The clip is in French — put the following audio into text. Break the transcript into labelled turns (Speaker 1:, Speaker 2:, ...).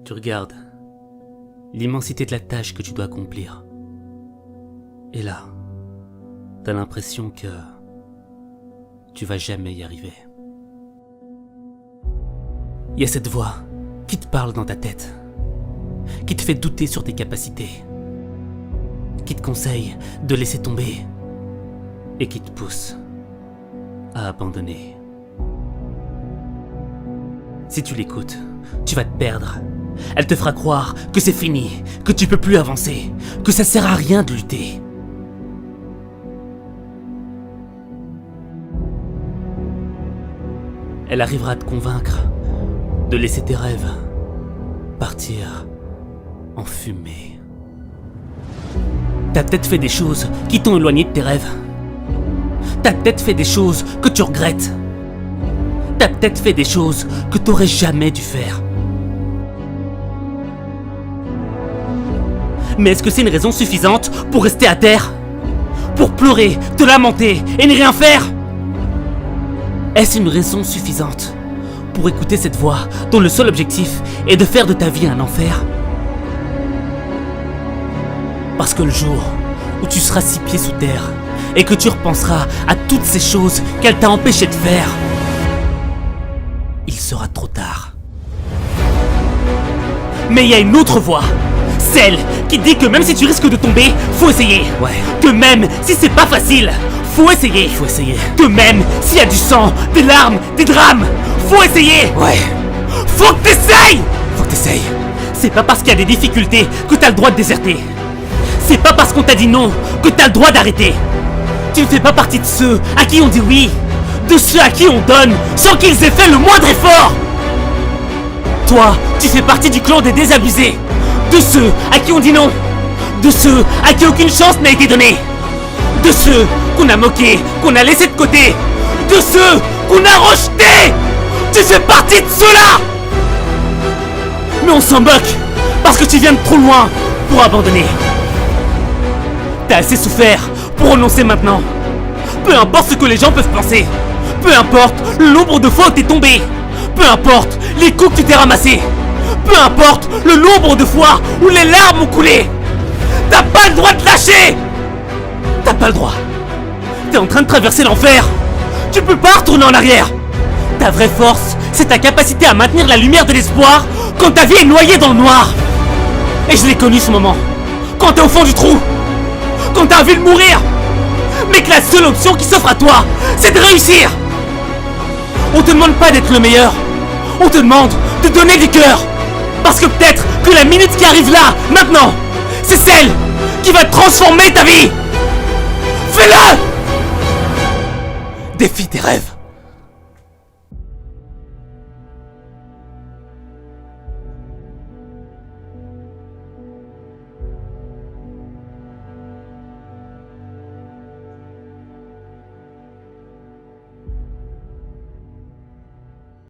Speaker 1: Tu regardes l'immensité de la tâche que tu dois accomplir. Et là, t'as l'impression que tu vas jamais y arriver. Il y a cette voix qui te parle dans ta tête, qui te fait douter sur tes capacités, qui te conseille de laisser tomber et qui te pousse à abandonner. Si tu l'écoutes, tu vas te perdre. Elle te fera croire que c'est fini, que tu peux plus avancer, que ça sert à rien de lutter. Elle arrivera à te convaincre de laisser tes rêves partir en fumée. T'as peut-être fait des choses qui t'ont éloigné de tes rêves. T'as peut-être fait des choses que tu regrettes. T'as peut-être fait des choses que t'aurais jamais dû faire. Mais est-ce que c'est une raison suffisante pour rester à terre? Pour pleurer, te lamenter et ne rien faire? Est-ce une raison suffisante pour écouter cette voix dont le seul objectif est de faire de ta vie un enfer? Parce que le jour où tu seras 6 pieds sous terre et que tu repenseras à toutes ces choses qu'elle t'a empêché de faire, il sera trop tard. Mais il y a une autre voix, celle qui dit que même si tu risques de tomber, faut essayer. Ouais. Que même si c'est pas facile, faut essayer. Faut essayer. Que même s'il y a du sang, des larmes, des drames, faut essayer. Ouais. Faut que t'essayes. Faut que t'essayes. C'est pas parce qu'il y a des difficultés que t'as le droit de déserter. C'est pas parce qu'on t'a dit non que t'as le droit d'arrêter. Tu ne fais pas partie de ceux à qui on dit oui, de ceux à qui on donne sans qu'ils aient fait le moindre effort. Toi, tu fais partie du clan des désabusés, de ceux à qui on dit non, de ceux à qui aucune chance n'a été donnée, de ceux qu'on a moqués, qu'on a laissés de côté, de ceux qu'on a rejetés. Tu fais partie de ceux-là. Mais on s'en moque parce que tu viens de trop loin pour abandonner. T'as assez souffert pour renoncer maintenant. Peu importe ce que les gens peuvent penser, peu importe le nombre de fois où t'es tombé, peu importe les coups que tu t'es ramassés, peu importe le nombre de fois où les larmes ont coulé, t'as pas le droit de lâcher. T'as pas le droit. T'es en train de traverser l'enfer. Tu peux pas retourner en arrière. Ta vraie force, c'est ta capacité à maintenir la lumière de l'espoir quand ta vie est noyée dans le noir. Et je l'ai connu ce moment, quand t'es au fond du trou, quand t'as envie de mourir, mais que la seule option qui s'offre à toi, c'est de réussir. On te demande pas d'être le meilleur, on te demande de donner du cœur. Parce que peut-être que la minute qui arrive là, maintenant, c'est celle qui va transformer ta vie. Fais-le. Défie tes rêves.